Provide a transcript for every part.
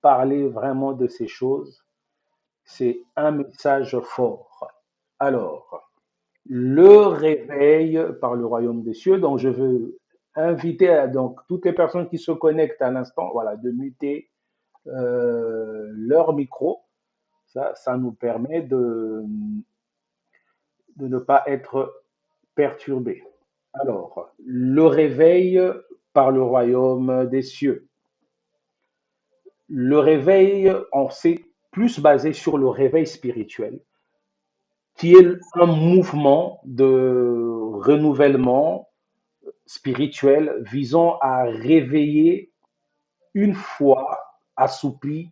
parler vraiment de ces choses, c'est un message fort. Alors, le réveil par le royaume des cieux. Donc, je veux inviter donc, toutes les personnes qui se connectent à l'instant, voilà, de muter leur micro. Ça nous permet de ne pas être perturbés. Alors, le réveil par le royaume des cieux. Le réveil, on s'est plus basé sur le réveil spirituel, qui est un mouvement de renouvellement spirituel visant à réveiller une foi assoupie,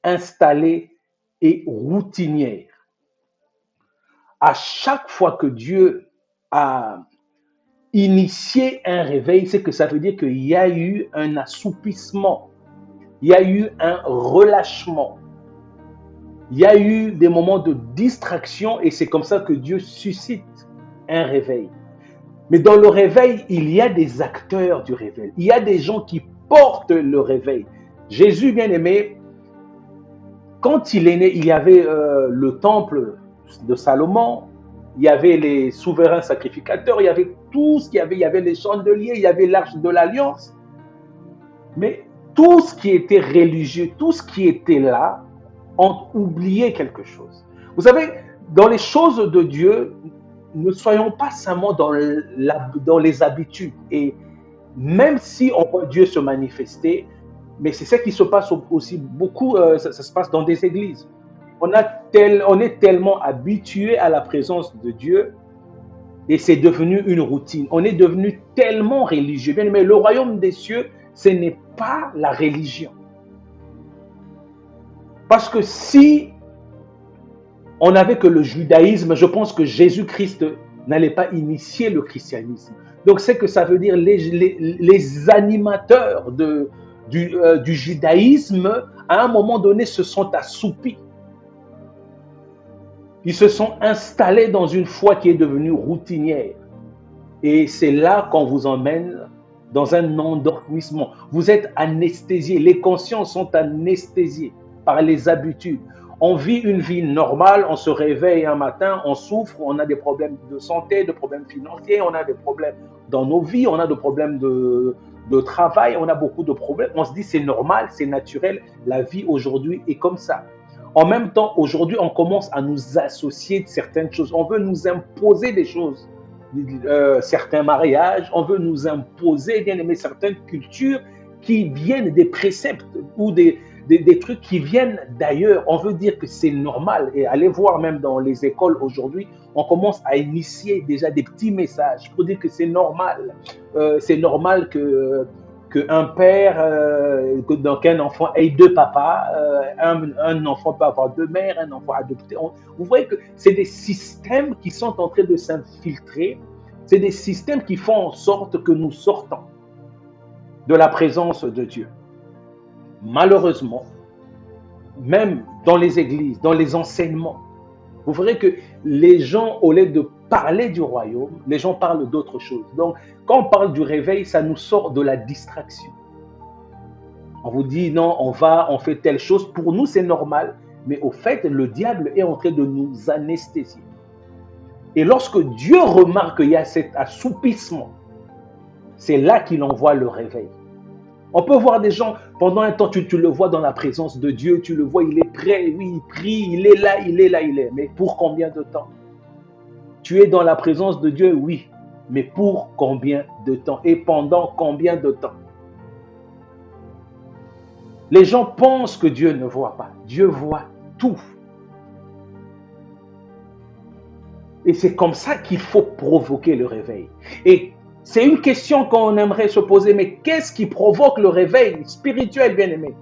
installée et routinière. À chaque fois que Dieu a initié un réveil, c'est que ça veut dire qu'il y a eu un assoupissement, il y a eu un relâchement, il y a eu des moments de distraction et c'est comme ça que Dieu suscite un réveil. Mais dans le réveil, il y a des acteurs du réveil. Il y a des gens qui portent le réveil. Jésus, bien aimé, quand il est né, il y avait le temple de Salomon, il y avait les souverains sacrificateurs, il y avait tout ce qu'il y avait. Il y avait les chandeliers, il y avait l'arche de l'alliance. Mais tout ce qui était religieux, tout ce qui était là, ont oublié quelque chose. Vous savez, dans les choses de Dieu, ne soyons pas seulement dans les habitudes. Et même si on voit Dieu se manifester, mais c'est ça qui se passe aussi beaucoup, ça se passe dans des églises. On est tellement habitué à la présence de Dieu et c'est devenu une routine. On est devenu tellement religieux. Bien, mais le royaume des cieux, ce n'est pas la religion. Parce que si on n'avait que le judaïsme, je pense que Jésus-Christ n'allait pas initier le christianisme. Donc, c'est que ça veut dire les animateurs du judaïsme, à un moment donné, se sont assoupis. Ils se sont installés dans une foi qui est devenue routinière. Et c'est là qu'on vous emmène dans un endormissement. Vous êtes anesthésiés. Les consciences sont anesthésiées par les habitudes. On vit une vie normale, on se réveille un matin, on souffre, on a des problèmes de santé, des problèmes financiers, on a des problèmes dans nos vies, on a des problèmes de travail, on a beaucoup de problèmes. On se dit c'est normal, c'est naturel, la vie aujourd'hui est comme ça. En même temps, aujourd'hui, on commence à nous associer de certaines choses. On veut nous imposer des choses. Certains mariages, on veut nous imposer, bien aimé, certaines cultures qui viennent des préceptes ou des trucs qui viennent d'ailleurs. On veut dire que c'est normal. Et allez voir même dans les écoles aujourd'hui, on commence à initier déjà des petits messages pour dire que c'est normal. C'est normal qu'un père, qu'un enfant ait deux papas, un enfant peut avoir deux mères, un enfant adopté. Vous voyez que c'est des systèmes qui sont en train de s'infiltrer, c'est des systèmes qui font en sorte que nous sortons de la présence de Dieu. Malheureusement, même dans les églises, dans les enseignements, vous verrez que les gens, au lieu de parler du royaume, les gens parlent d'autre chose. Donc, quand on parle du réveil, ça nous sort de la distraction. On vous dit, non, on fait telle chose. Pour nous, c'est normal. Mais au fait, le diable est en train de nous anesthésier. Et lorsque Dieu remarque qu'il y a cet assoupissement, c'est là qu'il envoie le réveil. On peut voir des gens, pendant un temps, tu le vois dans la présence de Dieu, tu le vois, il est prêt, oui, il prie, il est là, il est là, il est. Mais pour combien de temps? Tu es dans la présence de Dieu, oui, mais pour combien de temps? Et pendant combien de temps? Les gens pensent que Dieu ne voit pas. Dieu voit tout. Et c'est comme ça qu'il faut provoquer le réveil. Et c'est une question qu'on aimerait se poser, mais qu'est-ce qui provoque le réveil spirituel, bien-aimé?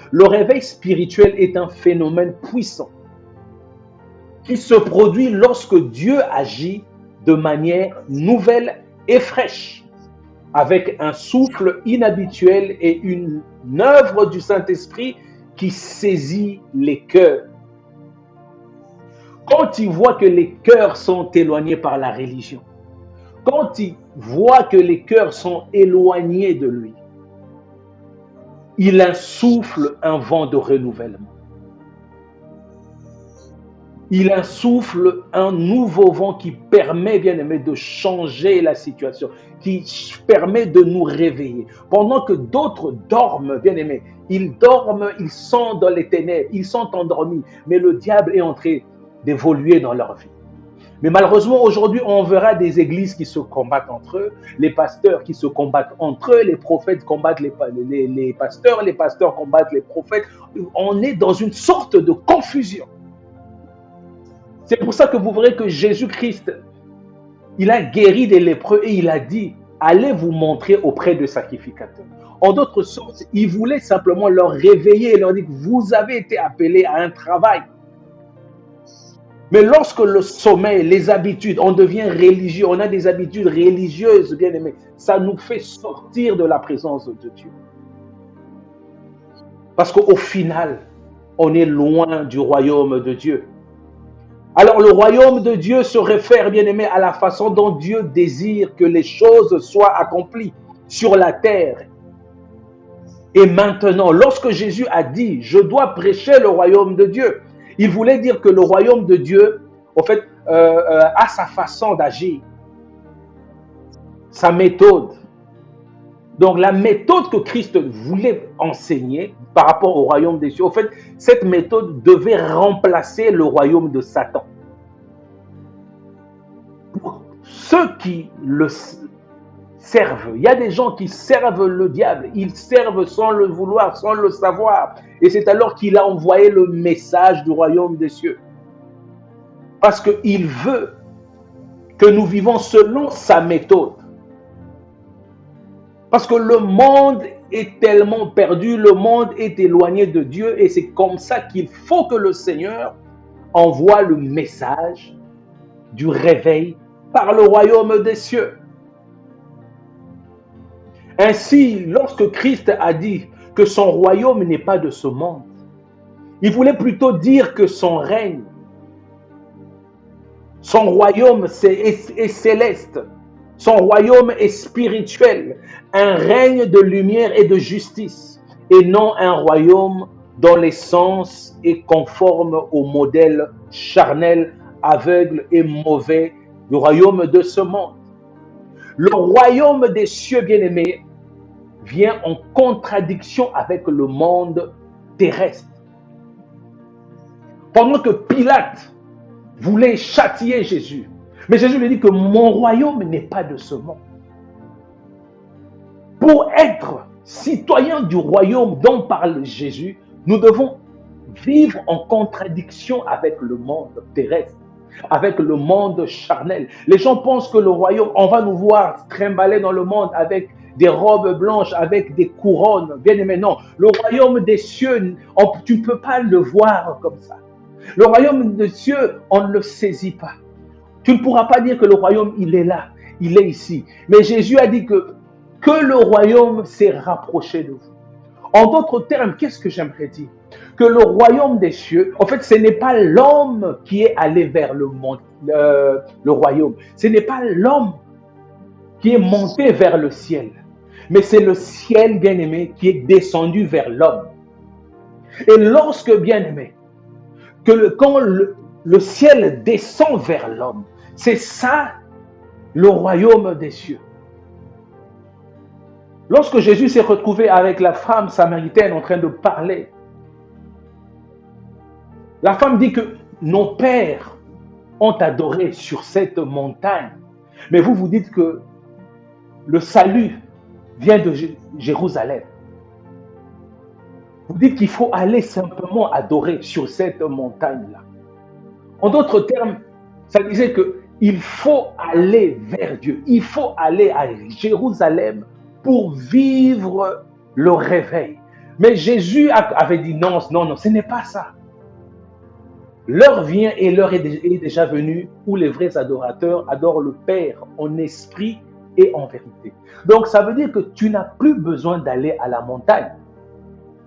Le réveil spirituel est un phénomène puissant qui se produit lorsque Dieu agit de manière nouvelle et fraîche, avec un souffle inhabituel et une œuvre du Saint-Esprit qui saisit les cœurs. Quand il voit que les cœurs sont éloignés par la religion, quand il voit que les cœurs sont éloignés de lui, il insuffle un vent de renouvellement. Il insuffle un nouveau vent qui permet, bien aimé, de changer la situation, qui permet de nous réveiller. Pendant que d'autres dorment, bien aimé, ils dorment, ils sont dans les ténèbres, ils sont endormis, mais le diable est en train d'évoluer dans leur vie. Mais malheureusement, aujourd'hui, on verra des églises qui se combattent entre eux, les pasteurs qui se combattent entre eux, les prophètes combattent les pasteurs combattent les prophètes. On est dans une sorte de confusion. C'est pour ça que vous verrez que Jésus-Christ, il a guéri des lépreux et il a dit, allez vous montrer auprès de sacrificateurs. En d'autres sortes, il voulait simplement leur réveiller et leur dire, vous avez été appelés à un travail. Mais lorsque le sommeil, les habitudes, on devient religieux, on a des habitudes religieuses, bien aimées, ça nous fait sortir de la présence de Dieu. Parce qu'au final, on est loin du royaume de Dieu. Alors le royaume de Dieu se réfère, bien aimé, à la façon dont Dieu désire que les choses soient accomplies sur la terre. Et maintenant, lorsque Jésus a dit, je dois prêcher le royaume de Dieu, il voulait dire que le royaume de Dieu, en fait, a sa façon d'agir, sa méthode. Donc la méthode que Christ voulait enseigner par rapport au royaume des cieux, en fait, cette méthode devait remplacer le royaume de Satan. Pour ceux qui le servent, il y a des gens qui servent le diable, ils servent sans le vouloir, sans le savoir. Et c'est alors qu'il a envoyé le message du royaume des cieux. Parce qu'il veut que nous vivons selon sa méthode. Parce que le monde est tellement perdu, le monde est éloigné de Dieu et c'est comme ça qu'il faut que le Seigneur envoie le message du réveil par le royaume des cieux. Ainsi, lorsque Christ a dit que son royaume n'est pas de ce monde, il voulait plutôt dire que son règne, son royaume est céleste. Son royaume est spirituel, un règne de lumière et de justice, et non un royaume dont l'essence est conforme au modèle charnel, aveugle et mauvais du royaume de ce monde. Le royaume des cieux, bien-aimés, vient en contradiction avec le monde terrestre. Pendant que Pilate voulait châtier Jésus, mais Jésus lui dit que mon royaume n'est pas de ce monde. Pour être citoyen du royaume dont parle Jésus, nous devons vivre en contradiction avec le monde terrestre, avec le monde charnel. Les gens pensent que le royaume, on va nous voir trimballer dans le monde avec des robes blanches, avec des couronnes. Bien aimé, non. Le royaume des cieux, tu ne peux pas le voir comme ça. Le royaume des cieux, on ne le saisit pas. Tu ne pourras pas dire que le royaume, il est là, il est ici. Mais Jésus a dit que le royaume s'est rapproché de vous. En d'autres termes, qu'est-ce que j'aimerais dire? Que le royaume des cieux, en fait, ce n'est pas l'homme qui est allé vers le royaume. Ce n'est pas l'homme qui est monté vers le ciel. Mais c'est le ciel, bien-aimé, qui est descendu vers l'homme. Et lorsque, bien-aimé, quand le ciel descend vers l'homme, c'est ça le royaume des cieux. Lorsque Jésus s'est retrouvé avec la femme samaritaine en train de parler, la femme dit que nos pères ont adoré sur cette montagne. Mais vous, vous dites que le salut vient de Jérusalem. Vous dites qu'il faut aller simplement adorer sur cette montagne-là. En d'autres termes, ça disait qu'il faut aller vers Dieu. Il faut aller à Jérusalem pour vivre le réveil. Mais Jésus avait dit non, non, non, ce n'est pas ça. L'heure vient et l'heure est déjà venue où les vrais adorateurs adorent le Père en esprit et en vérité. Donc ça veut dire que tu n'as plus besoin d'aller à la montagne.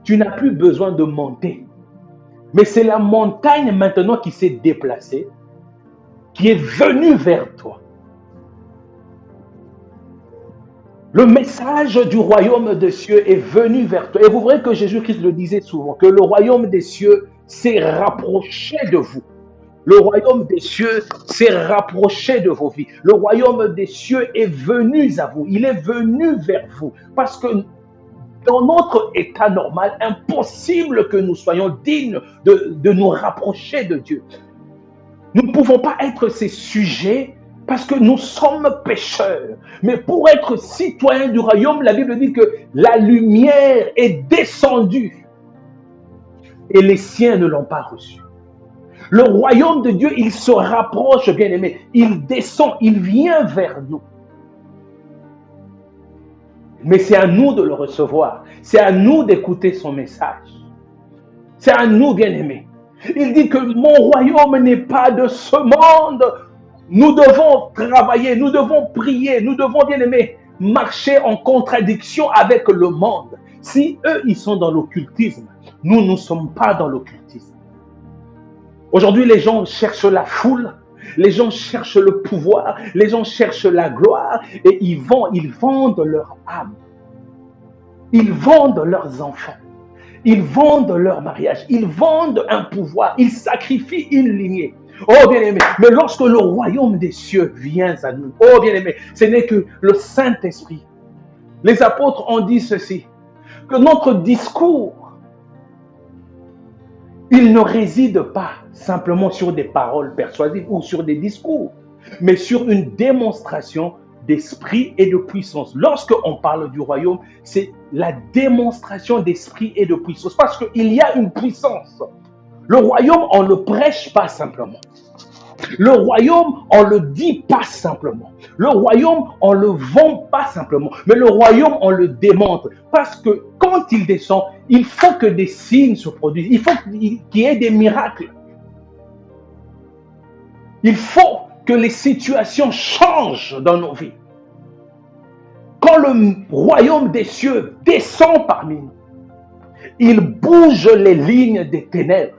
Tu n'as plus besoin de monter. Mais c'est la montagne maintenant qui s'est déplacée, qui est venue vers toi. Le message du royaume des cieux est venu vers toi. Et vous verrez que Jésus-Christ le disait souvent, que le royaume des cieux s'est rapproché de vous. Le royaume des cieux s'est rapproché de vos vies. Le royaume des cieux est venu à vous. Il est venu vers vous. Parce que dans notre état normal, impossible que nous soyons dignes de nous rapprocher de Dieu. Nous ne pouvons pas être ces sujets parce que nous sommes pécheurs. Mais pour être citoyens du royaume, la Bible dit que la lumière est descendue et les siens ne l'ont pas reçue. Le royaume de Dieu, il se rapproche, bien aimé. Il descend, il vient vers nous. Mais c'est à nous de le recevoir. C'est à nous d'écouter son message. C'est à nous, bien aimés. Il dit que mon royaume n'est pas de ce monde. Nous devons travailler, nous devons prier, nous devons, bien aimés, marcher en contradiction avec le monde. Si eux, ils sont dans l'occultisme, nous ne sommes pas dans l'occultisme. Aujourd'hui, les gens cherchent la foule, les gens cherchent le pouvoir, les gens cherchent la gloire et ils vendent leur âme. Ils vendent leurs enfants. Ils vendent leur mariage. Ils vendent un pouvoir. Ils sacrifient une lignée. Oh bien-aimé, mais lorsque le royaume des cieux vient à nous, oh bien-aimé, ce n'est que le Saint-Esprit. Les apôtres ont dit ceci, que notre discours, il ne réside pas simplement sur des paroles persuasives ou sur des discours, mais sur une démonstration d'esprit et de puissance. Lorsqu'on parle du royaume, c'est la démonstration d'esprit et de puissance, parce qu'il y a une puissance. Le royaume, on ne le prêche pas simplement. Le royaume, on ne le dit pas simplement. Le royaume, on ne le vend pas simplement. Mais le royaume, on le démontre. Parce que quand il descend, il faut que des signes se produisent. Il faut qu'il y ait des miracles. Il faut que les situations changent dans nos vies. Quand le royaume des cieux descend parmi nous, il bouge les lignes des ténèbres.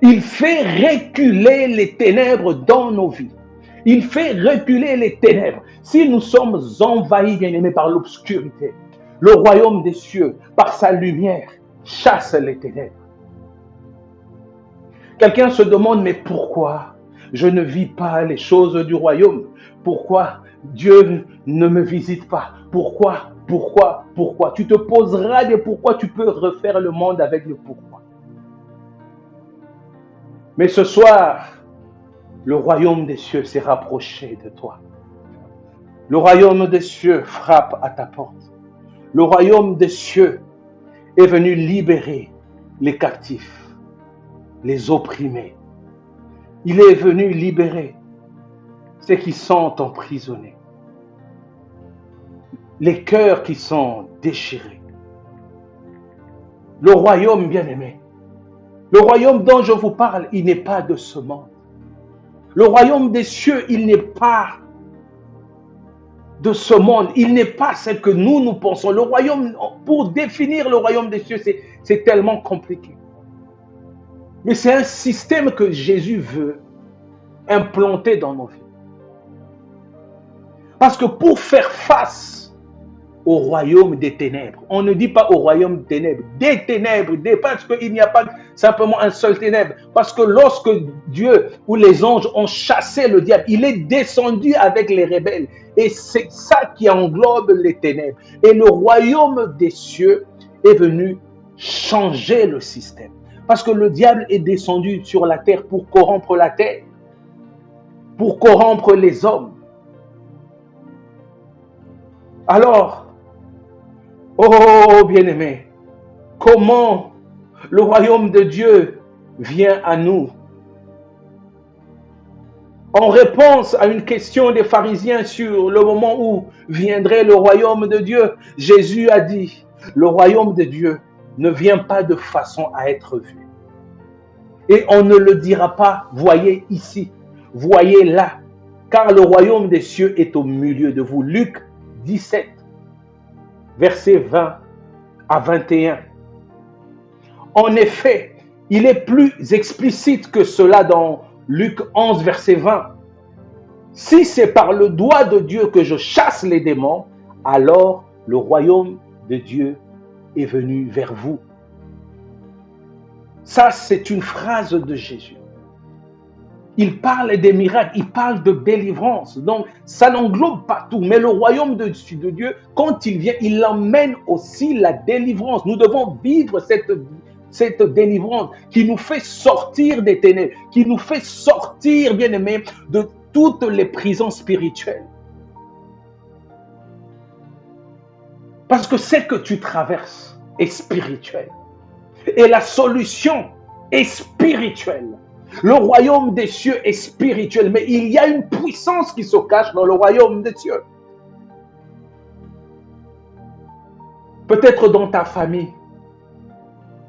Il fait reculer les ténèbres dans nos vies. Il fait reculer les ténèbres. Si nous sommes envahis, bien-aimés, par l'obscurité, le royaume des cieux, par sa lumière, chasse les ténèbres. Quelqu'un se demande, mais pourquoi je ne vis pas les choses du royaume? Pourquoi Dieu ne me visite pas? Pourquoi? Tu te poseras des pourquoi, tu peux refaire le monde avec le pourquoi. Mais ce soir, le royaume des cieux s'est rapproché de toi. Le royaume des cieux frappe à ta porte. Le royaume des cieux est venu libérer les captifs, les opprimés. Il est venu libérer ceux qui sont emprisonnés, les cœurs qui sont déchirés. Le royaume bien-aimé, le royaume dont je vous parle, il n'est pas de ce monde. Le royaume des cieux, il n'est pas de ce monde. Il n'est pas ce que nous pensons. Le royaume, pour définir le royaume des cieux, c'est tellement compliqué. Mais c'est un système que Jésus veut implanter dans nos vies. Parce que pour faire face au royaume des ténèbres, on ne dit pas au royaume des ténèbres, parce qu'il n'y a pas simplement un seul ténèbre. Parce que lorsque Dieu ou les anges ont chassé le diable, il est descendu avec les rebelles. Et c'est ça qui englobe les ténèbres. Et le royaume des cieux est venu changer le système. Parce que le diable est descendu sur la terre pour corrompre la terre, pour corrompre les hommes. Alors, oh bien-aimé, comment le royaume de Dieu vient à nous? En réponse à une question des pharisiens sur le moment où viendrait le royaume de Dieu, Jésus a dit, le royaume de Dieu ne vient pas de façon à être vu. Et on ne le dira pas, voyez ici, voyez là, car le royaume des cieux est au milieu de vous. Luc 17, versets 20 à 21. En effet, il est plus explicite que cela dans Luc 11, verset 20. Si c'est par le doigt de Dieu que je chasse les démons, alors le royaume de Dieu est venu vers vous. Ça, c'est une phrase de Jésus. Il parle des miracles, il parle de délivrance. Donc, ça n'englobe pas tout. Mais le royaume de Dieu, quand il vient, il emmène aussi la délivrance. Nous devons vivre cette délivrance qui nous fait sortir des ténèbres, qui nous fait sortir, bien aimés, de toutes les prisons spirituelles. Parce que ce que tu traverses est spirituel. Et la solution est spirituelle. Le royaume des cieux est spirituel, mais il y a une puissance qui se cache dans le royaume des cieux. Peut-être dans ta famille,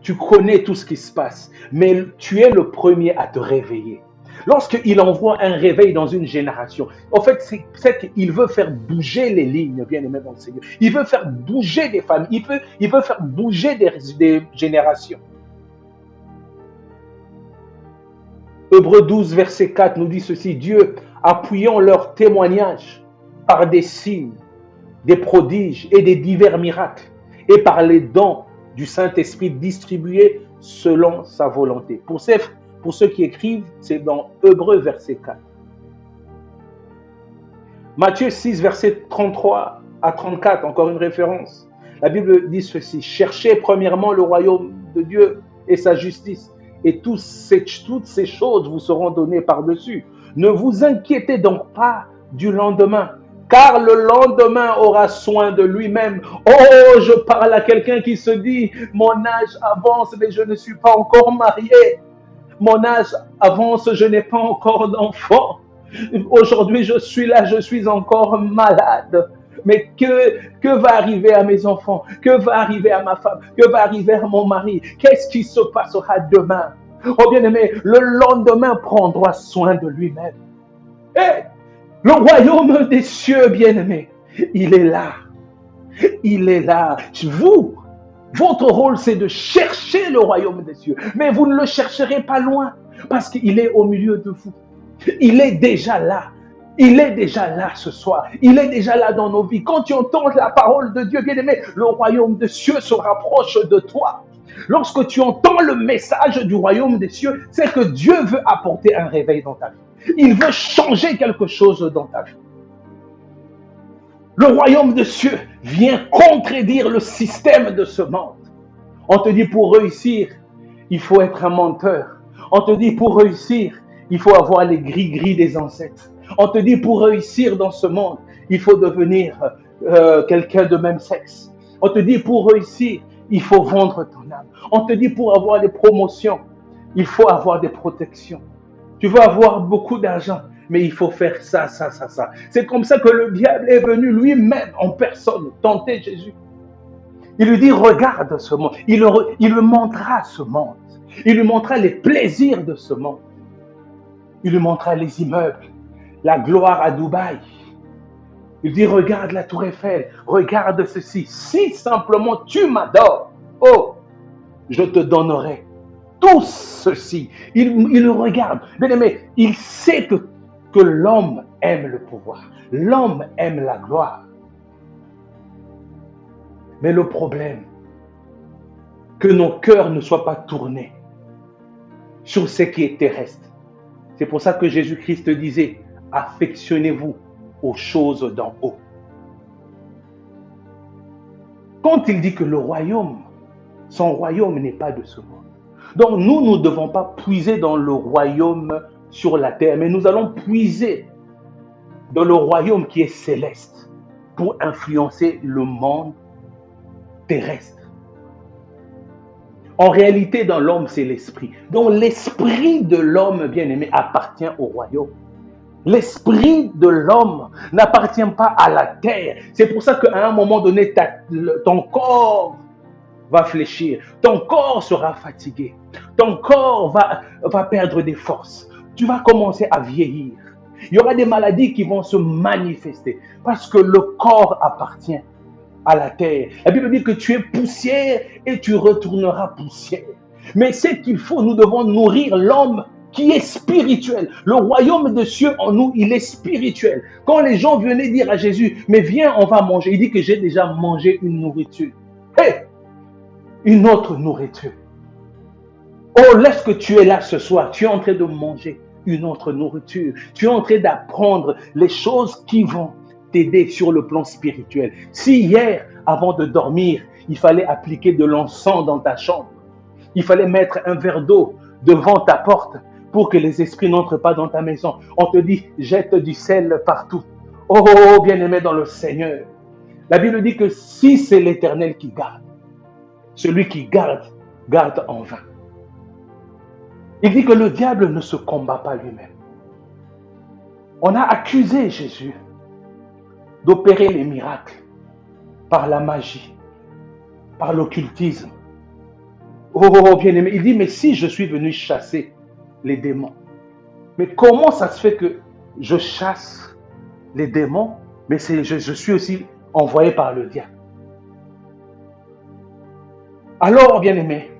tu connais tout ce qui se passe, mais tu es le premier à te réveiller. Lorsqu'il envoie un réveil dans une génération, en fait, c'est qu'il veut faire bouger les lignes, bien aimé dans le Seigneur. Il veut faire bouger des familles, il veut faire bouger des générations. Hébreux 12, verset 4 nous dit ceci: Dieu, appuyant leur témoignage par des signes, des prodiges et des divers miracles, et par les dons du Saint-Esprit distribués selon sa volonté. Pour ceux qui écrivent, c'est dans Hébreux, verset 4. Matthieu 6, verset 33 à 34, encore une référence. La Bible dit ceci: cherchez premièrement le royaume de Dieu et sa justice, et toutes ces choses vous seront données par-dessus. Ne vous inquiétez donc pas du lendemain, car le lendemain aura soin de lui-même. Oh, je parle à quelqu'un qui se dit: mon âge avance, mais je ne suis pas encore marié. Mon âge avance, je n'ai pas encore d'enfant. Aujourd'hui, je suis là, je suis encore malade. Mais que va arriver à mes enfants? Que va arriver à ma femme? Que va arriver à mon mari? Qu'est-ce qui se passera demain? Oh bien-aimé, le lendemain prendra soin de lui-même. Et le royaume des cieux, bien-aimé, il est là. Il est là. Votre rôle, c'est de chercher le royaume des cieux. Mais vous ne le chercherez pas loin, parce qu'il est au milieu de vous. Il est déjà là. Il est déjà là ce soir. Il est déjà là dans nos vies. Quand tu entends la parole de Dieu, bien-aimé, le royaume des cieux se rapproche de toi. Lorsque tu entends le message du royaume des cieux, c'est que Dieu veut apporter un réveil dans ta vie. Il veut changer quelque chose dans ta vie. Le royaume des cieux vient contredire le système de ce monde. On te dit pour réussir, il faut être un menteur. On te dit pour réussir, il faut avoir les gris-gris des ancêtres. On te dit pour réussir dans ce monde, il faut devenir quelqu'un de même sexe. On te dit pour réussir, il faut vendre ton âme. On te dit pour avoir des promotions, il faut avoir des protections. Tu veux avoir beaucoup d'argent, mais il faut faire ça, ça, ça, ça. C'est comme ça que le diable est venu lui-même en personne tenter Jésus. Il lui dit: regarde ce monde. Il lui montrera ce monde. Il lui montrera les plaisirs de ce monde. Il lui montrera les immeubles, la gloire à Dubaï. Il dit: regarde la tour Eiffel, regarde ceci. Si simplement tu m'adores, oh, je te donnerai tout ceci. Il regarde. Bien aimé, il sait que l'homme aime le pouvoir. L'homme aime la gloire. Mais le problème, que nos cœurs ne soient pas tournés sur ce qui est terrestre. C'est pour ça que Jésus-Christ disait: affectionnez-vous aux choses d'en haut. Quand il dit que le royaume, son royaume n'est pas de ce monde. Donc nous ne devons pas puiser dans le royaume sur la terre, mais nous allons puiser dans le royaume qui est céleste pour influencer le monde terrestre. En réalité, dans l'homme, c'est l'esprit. Donc l'esprit de l'homme, bien-aimé, appartient au royaume. L'esprit de l'homme n'appartient pas à la terre. C'est pour ça qu'à un moment donné, ton corps va fléchir, ton corps sera fatigué, ton corps va perdre des forces. Tu vas commencer à vieillir. Il y aura des maladies qui vont se manifester parce que le corps appartient à la terre. La Bible dit que tu es poussière et tu retourneras poussière. Mais c'est qu'il faut, nous devons nourrir l'homme qui est spirituel. Le royaume des cieux en nous, il est spirituel. Quand les gens venaient dire à Jésus, mais viens, on va manger, il dit que j'ai déjà mangé une nourriture. Hé, une autre nourriture. Oh, lorsque tu es là ce soir, tu es en train de manger une autre nourriture. Tu es en train d'apprendre les choses qui vont t'aider sur le plan spirituel. Si hier, avant de dormir, il fallait appliquer de l'encens dans ta chambre, il fallait mettre un verre d'eau devant ta porte pour que les esprits n'entrent pas dans ta maison. On te dit, jette du sel partout. Oh, bien-aimé dans le Seigneur. La Bible dit que si c'est l'Éternel qui garde, celui qui garde, garde en vain. Il dit que le diable ne se combat pas lui-même. On a accusé Jésus d'opérer les miracles par la magie, par l'occultisme. Oh, bien-aimé, il dit, mais si je suis venu chasser les démons, mais comment ça se fait que je chasse les démons, mais je suis aussi envoyé par le diable? Alors, bien-aimé,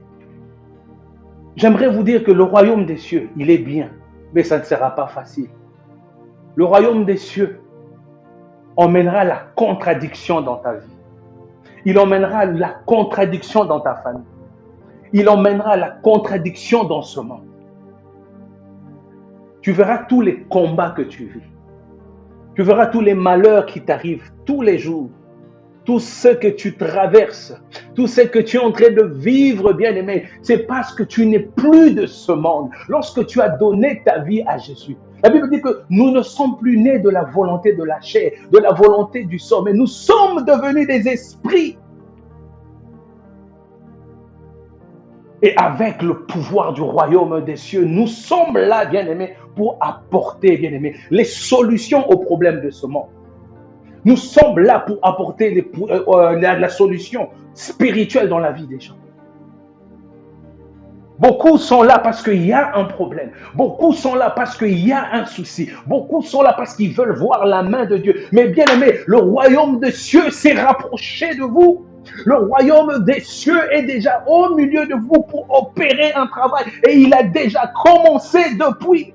j'aimerais vous dire que le royaume des cieux, il est bien, mais ça ne sera pas facile. Le royaume des cieux emmènera la contradiction dans ta vie. Il emmènera la contradiction dans ta famille. Il emmènera la contradiction dans ce monde. Tu verras tous les combats que tu vis. Tu verras tous les malheurs qui t'arrivent tous les jours. Tout ce que tu traverses, tout ce que tu es en train de vivre, bien-aimé, c'est parce que tu n'es plus de ce monde. Lorsque tu as donné ta vie à Jésus, la Bible dit que nous ne sommes plus nés de la volonté de la chair, de la volonté du sang, mais nous sommes devenus des esprits. Et avec le pouvoir du royaume des cieux, nous sommes là, bien-aimés, pour apporter, bien-aimés, les solutions aux problèmes de ce monde. Nous sommes là pour apporter la solution spirituelle dans la vie des gens. Beaucoup sont là parce qu'il y a un problème. Beaucoup sont là parce qu'il y a un souci. Beaucoup sont là parce qu'ils veulent voir la main de Dieu. Mais bien aimé, le royaume des cieux s'est rapproché de vous. Le royaume des cieux est déjà au milieu de vous pour opérer un travail. Et il a déjà commencé depuis.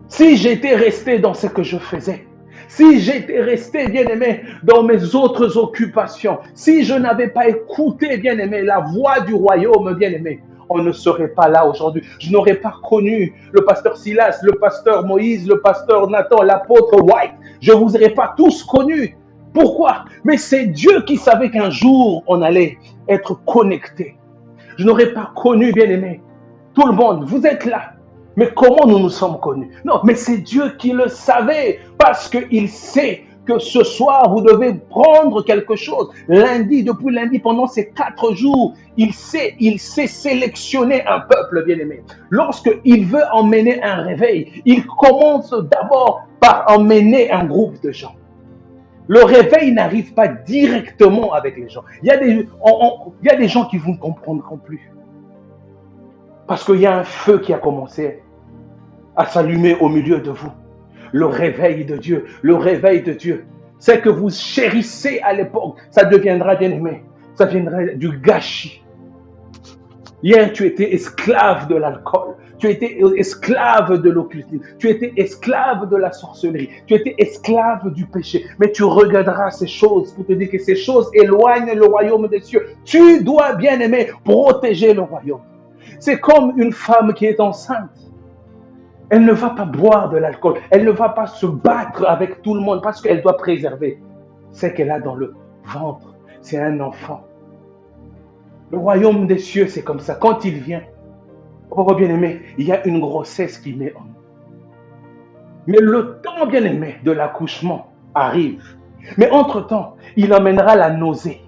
Si j'étais resté dans ce que je faisais, si j'étais resté, bien-aimé, dans mes autres occupations, si je n'avais pas écouté, bien-aimé, la voix du royaume, bien-aimé, on ne serait pas là aujourd'hui. Je n'aurais pas connu le pasteur Silas, le pasteur Moïse, le pasteur Nathan, l'apôtre White. Je ne vous aurais pas tous connus. Pourquoi? Mais c'est Dieu qui savait qu'un jour, on allait être connectés. Je n'aurais pas connu, bien-aimé, tout le monde. Vous êtes là. Mais comment nous nous sommes connus? Non, mais c'est Dieu qui le savait, parce qu'il sait que ce soir, vous devez prendre quelque chose. Depuis lundi, pendant ces 4 jours, il sait sélectionner un peuple, bien-aimé. Lorsqu'il veut emmener un réveil, il commence d'abord par emmener un groupe de gens. Le réveil n'arrive pas directement avec les gens. Il y a des gens qui vous ne comprendront plus. Parce qu'il y a un feu qui a commencé à s'allumer au milieu de vous. Le réveil de Dieu, c'est que vous chérissez à l'époque, ça deviendra, bien-aimé, ça deviendra du gâchis. Hier, tu étais esclave de l'alcool, tu étais esclave de l'occultisme, tu étais esclave de la sorcellerie, tu étais esclave du péché. Mais tu regarderas ces choses pour te dire que ces choses éloignent le royaume des cieux. Tu dois, bien-aimé, protéger le royaume. C'est comme une femme qui est enceinte. Elle ne va pas boire de l'alcool. Elle ne va pas se battre avec tout le monde parce qu'elle doit préserver ce qu'elle a dans le ventre. C'est un enfant. Le royaume des cieux, c'est comme ça. Quand il vient, oh bien-aimé, il y a une grossesse qui naît en nous. Mais le temps, bien-aimé, de l'accouchement arrive. Mais entre-temps, il emmènera la nausée.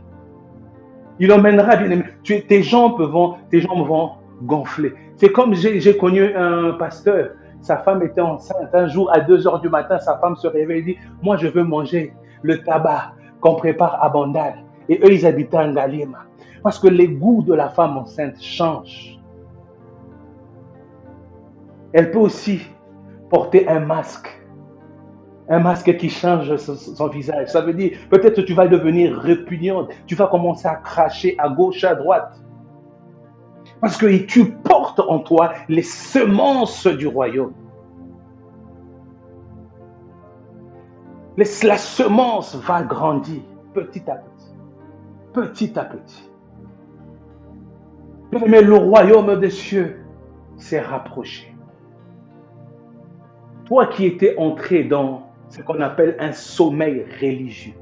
Il emmènera, bien-aimé, tes jambes vont gonfler. C'est comme j'ai connu un pasteur. Sa femme était enceinte. Un jour, à 2h du matin, sa femme se réveille et dit, moi, je veux manger le tabac qu'on prépare à Bandal. Et eux, ils habitaient en Galima. Parce que les goûts de la femme enceinte changent. Elle peut aussi porter un masque qui change son visage. Ça veut dire, peut-être que tu vas devenir répugnante. Tu vas commencer à cracher à gauche, à droite. Parce que tu portes en toi les semences du royaume. La semence va grandir petit à petit. Petit à petit. Mais le royaume des cieux s'est rapproché. Toi qui étais entré dans ce qu'on appelle un sommeil religieux.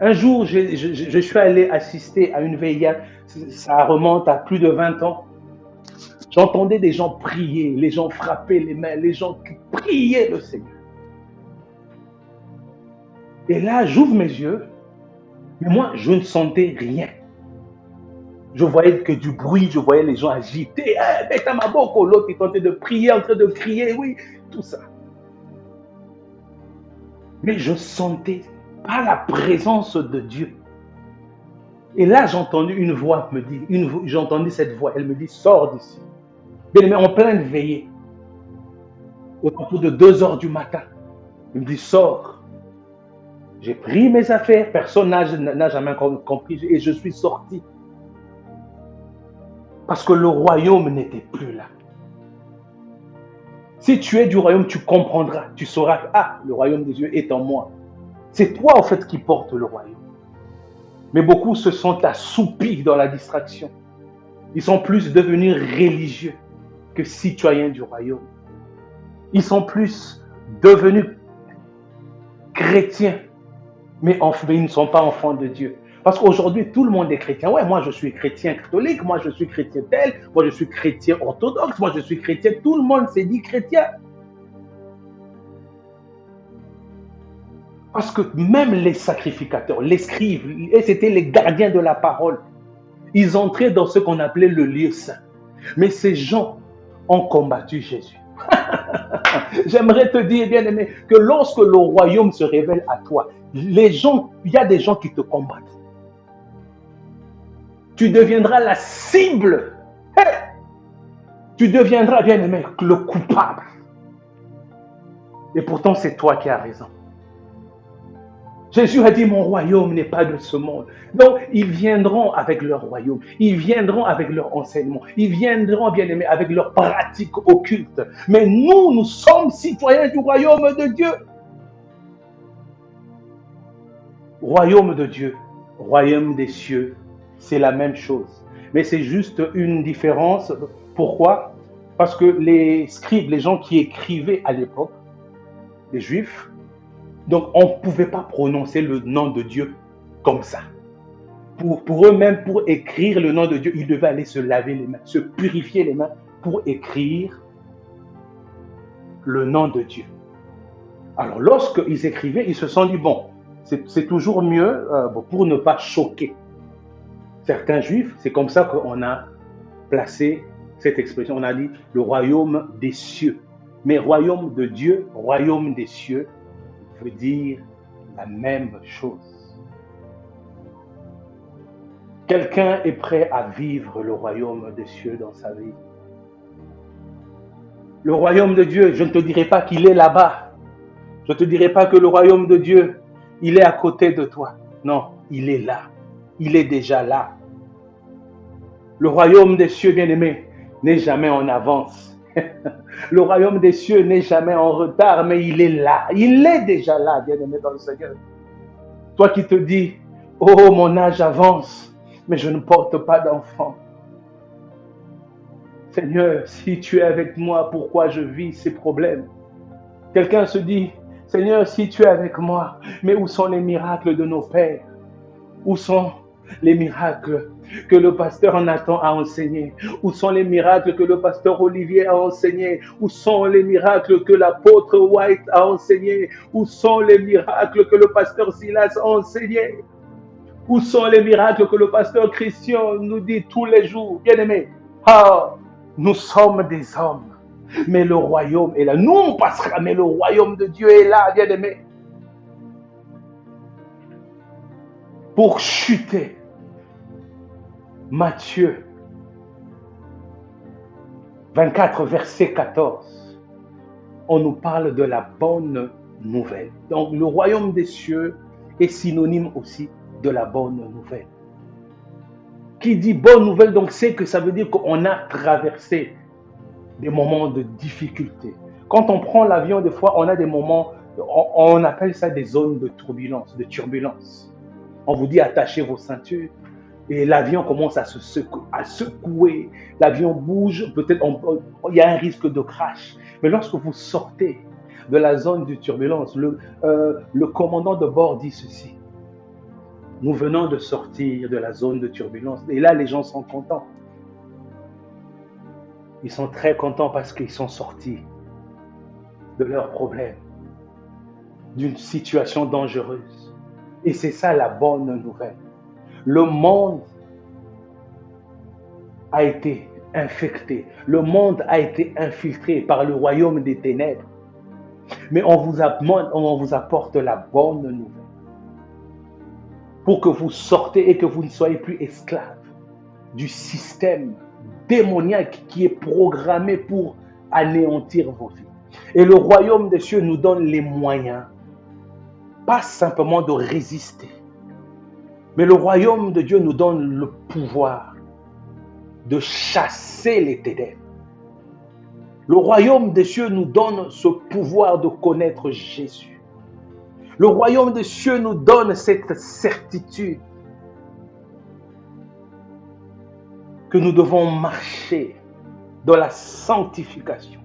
Un jour, je suis allé assister à une veillade, ça remonte à plus de 20 ans. J'entendais des gens prier, les gens frapper les mains, les gens qui priaient le Seigneur. Et là, j'ouvre mes yeux, mais moi, je ne sentais rien. Je voyais que du bruit, je voyais les gens agités. L'autre est en train de prier, en train de crier, oui, tout ça. Mais je sentais pas la présence de Dieu. Et là, j'ai entendu une voix me dire, j'ai entendu cette voix, elle me dit, sors d'ici. Mais en pleine veillée, autour de 2 heures du matin, il me dit, sors. J'ai pris mes affaires, personne n'a jamais compris, et je suis sorti. Parce que le royaume n'était plus là. Si tu es du royaume, tu comprendras, tu sauras, le royaume de Dieu est en moi. C'est toi, en fait, qui porte le royaume. Mais beaucoup se sont assoupis dans la distraction. Ils sont plus devenus religieux que citoyens du royaume. Ils sont plus devenus chrétiens, mais ils ne sont pas enfants de Dieu. Parce qu'aujourd'hui, tout le monde est chrétien. Ouais, moi je suis chrétien catholique, moi je suis chrétien tel, moi je suis chrétien orthodoxe, moi je suis chrétien. Tout le monde s'est dit chrétien. Parce que même les sacrificateurs, les scribes, et c'était les gardiens de la parole, ils entraient dans ce qu'on appelait le lieu saint. Mais ces gens ont combattu Jésus. J'aimerais te dire, bien-aimé, que lorsque le royaume se révèle à toi, il y a des gens qui te combattent. Tu deviendras la cible. Tu deviendras, bien-aimé, le coupable. Et pourtant, c'est toi qui as raison. Jésus a dit, mon royaume n'est pas de ce monde. Donc, ils viendront avec leur royaume. Ils viendront avec leur enseignement. Ils viendront, bien aimés, avec leurs pratiques occultes. Mais nous sommes citoyens du royaume de Dieu. Royaume de Dieu, royaume des cieux, c'est la même chose. Mais c'est juste une différence. Pourquoi? Parce que les scribes, les gens qui écrivaient à l'époque, les Juifs, donc on ne pouvait pas prononcer le nom de Dieu comme ça. Pour eux-mêmes, pour écrire le nom de Dieu, ils devaient aller se laver les mains, se purifier les mains pour écrire le nom de Dieu. Alors lorsqu'ils écrivaient, ils se sont dit, bon, c'est toujours mieux pour ne pas choquer certains Juifs. C'est comme ça qu'on a placé cette expression. On a dit le royaume des cieux. Mais royaume de Dieu, royaume des cieux, veut dire la même chose. Quelqu'un est prêt à vivre le royaume des cieux dans sa vie. Le royaume de Dieu, je ne te dirai pas qu'il est là-bas. Je ne te dirai pas que le royaume de Dieu, il est à côté de toi. Non, il est là. Il est déjà là. Le royaume des cieux, bien-aimé, n'est jamais en avance. Le royaume des cieux n'est jamais en retard, mais il est là. Il est déjà là, bien-aimé dans le Seigneur. Toi qui te dis, oh, mon âge avance, mais je ne porte pas d'enfant. Seigneur, si tu es avec moi, pourquoi je vis ces problèmes? Quelqu'un se dit, Seigneur, si tu es avec moi, mais où sont les miracles de nos pères? Où sont les miracles que le pasteur Nathan a enseignés? Où sont les miracles que le pasteur Olivier a enseignés? Où sont les miracles que l'apôtre White a enseignés? Où sont les miracles que le pasteur Silas a enseignés? Où sont les miracles que le pasteur Christian nous dit tous les jours? Bien-aimés, nous sommes des hommes, mais le royaume est là. Nous, on passera, mais le royaume de Dieu est là, bien-aimés. Pour chuter, Matthieu 24, verset 14, on nous parle de la bonne nouvelle. Donc, le royaume des cieux est synonyme aussi de la bonne nouvelle. Qui dit bonne nouvelle, donc c'est que ça veut dire qu'on a traversé des moments de difficulté. Quand on prend l'avion, des fois, on a des moments, on appelle ça des zones de turbulence, de turbulence. On vous dit attachez vos ceintures et l'avion commence à se secouer. L'avion bouge, peut-être il y a un risque de crash. Mais lorsque vous sortez de la zone de turbulence, le commandant de bord dit ceci. Nous venons de sortir de la zone de turbulence. Et là, les gens sont contents. Ils sont très contents parce qu'ils sont sortis de leurs problèmes, d'une situation dangereuse. Et c'est ça la bonne nouvelle. Le monde a été infecté. Le monde a été infiltré par le royaume des ténèbres. Mais on vous apporte la bonne nouvelle. Pour que vous sortez et que vous ne soyez plus esclaves du système démoniaque qui est programmé pour anéantir vos vies. Et le royaume des cieux nous donne les moyens, pas simplement de résister, mais le royaume de Dieu nous donne le pouvoir de chasser les ténèbres. Le royaume des cieux nous donne ce pouvoir de connaître Jésus. Le royaume des cieux nous donne cette certitude que nous devons marcher dans la sanctification.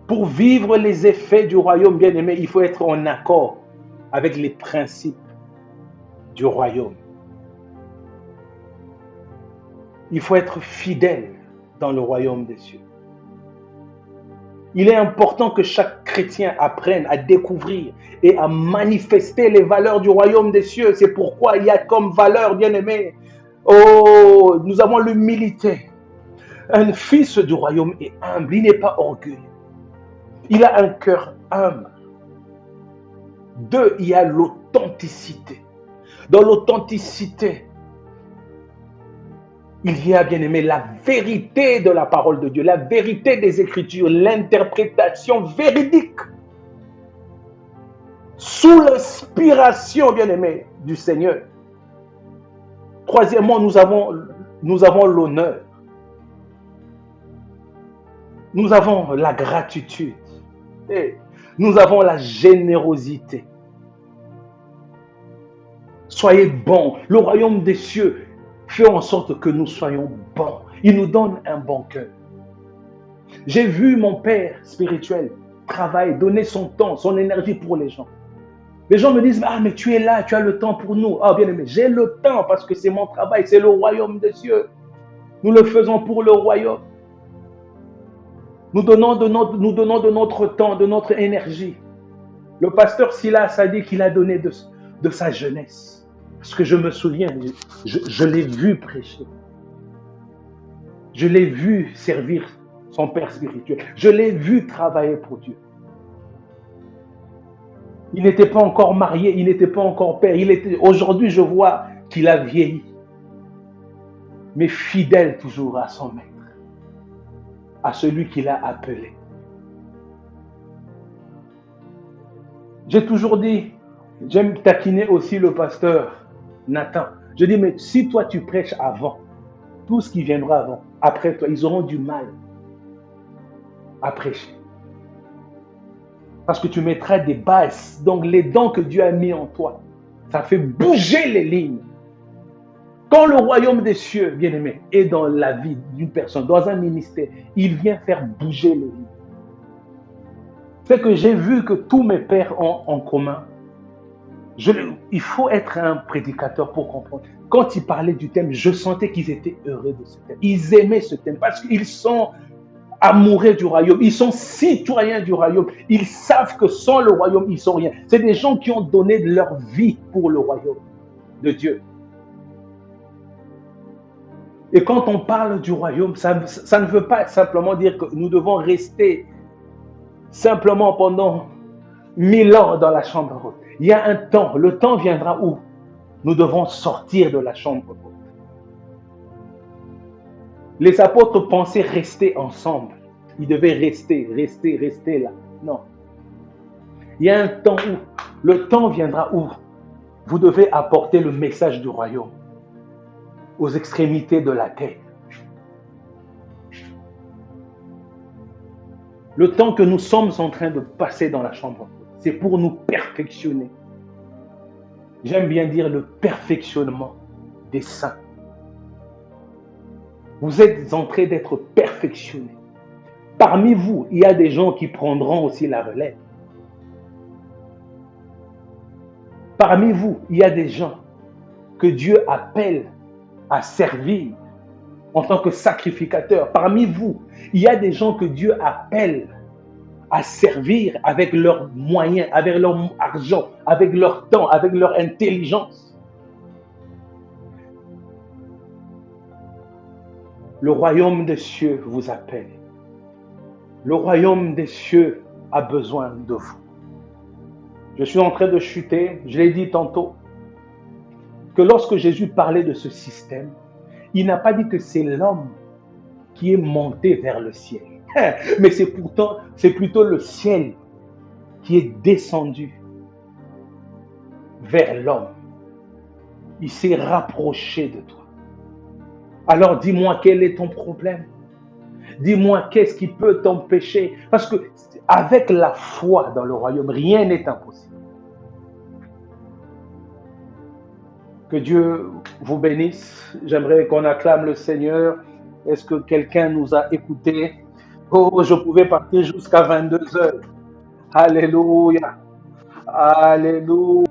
Pour vivre les effets du royaume bien-aimé, il faut être en accord avec les principes du royaume. Il faut être fidèle dans le royaume des cieux. Il est important que chaque chrétien apprenne à découvrir et à manifester les valeurs du royaume des cieux. C'est pourquoi il y a comme valeur, bien-aimé, nous avons l'humilité. Un fils du royaume est humble, il n'est pas orgueilleux. Il a un cœur humble. 2, il y a l'authenticité. Dans l'authenticité, il y a, bien aimé, la vérité de la parole de Dieu, la vérité des Écritures, l'interprétation véridique. Sous l'inspiration, bien aimé, du Seigneur. Troisièmement, nous avons l'honneur. Nous avons la gratitude. Et nous avons la générosité. Soyez bons. Le royaume des cieux fait en sorte que nous soyons bons. Il nous donne un bon cœur. J'ai vu mon père spirituel travailler, donner son temps, son énergie pour les gens. Les gens me disent, ah mais tu es là, tu as le temps pour nous. Ah bien aimé, j'ai le temps parce que c'est mon travail, c'est le royaume des cieux. Nous le faisons pour le royaume. Nous donnons de notre temps, de notre énergie. Le pasteur Silas a dit qu'il a donné de sa jeunesse. Parce que je me souviens, je l'ai vu prêcher. Je l'ai vu servir son père spirituel. Je l'ai vu travailler pour Dieu. Il n'était pas encore marié, il n'était pas encore père. Aujourd'hui, je vois qu'il a vieilli. Mais fidèle toujours à son maître, à celui qui l'a appelé. J'ai toujours dit, j'aime taquiner aussi le pasteur Nathan. Je dis, mais si toi tu prêches avant, tout ce qui viendra avant, après toi, ils auront du mal à prêcher. Parce que tu mettras des bases. Donc les dons que Dieu a mis en toi, ça fait bouger les lignes. Quand le royaume des cieux, bien aimé, est dans la vie d'une personne, dans un ministère, il vient faire bouger les lignes. C'est que j'ai vu que tous mes pères ont en commun. Il faut être un prédicateur pour comprendre. Quand ils parlaient du thème, je sentais qu'ils étaient heureux de ce thème. Ils aimaient ce thème parce qu'ils sont amoureux du royaume. Ils sont citoyens du royaume. Ils savent que sans le royaume, ils ne sont rien. C'est des gens qui ont donné leur vie pour le royaume de Dieu. Et quand on parle du royaume, ça ne veut pas simplement dire que nous devons rester simplement pendant 1000 ans dans la chambre haute. Il y a un temps, le temps viendra où nous devons sortir de la chambre haute. Les apôtres pensaient rester ensemble. Ils devaient rester là. Non. Il y a un temps où, le temps viendra où Vous devez apporter le message du royaume aux extrémités de la terre. Le temps que nous sommes en train de passer dans la chambre, c'est pour nous perfectionner. J'aime bien dire le perfectionnement des saints. Vous êtes en train d'être perfectionnés. Parmi vous, il y a des gens qui prendront aussi la relève. Parmi vous, il y a des gens que Dieu appelle à servir en tant que sacrificateurs. Parmi vous, il y a des gens que Dieu appelle à servir avec leurs moyens, avec leur argent, avec leur temps, avec leur intelligence. Le royaume des cieux vous appelle. Le royaume des cieux a besoin de vous. Je suis en train de chuter, je l'ai dit tantôt, que lorsque Jésus parlait de ce système, il n'a pas dit que c'est l'homme qui est monté vers le ciel. Mais c'est plutôt le ciel qui est descendu vers l'homme. Il s'est rapproché de toi. Alors dis-moi quel est ton problème. Dis-moi qu'est-ce qui peut t'empêcher. Parce que avec la foi dans le royaume, rien n'est impossible. Que Dieu vous bénisse. J'aimerais qu'on acclame le Seigneur. Est-ce que quelqu'un nous a écoutés? Oh, je pouvais partir jusqu'à 22 heures. Alléluia. Alléluia.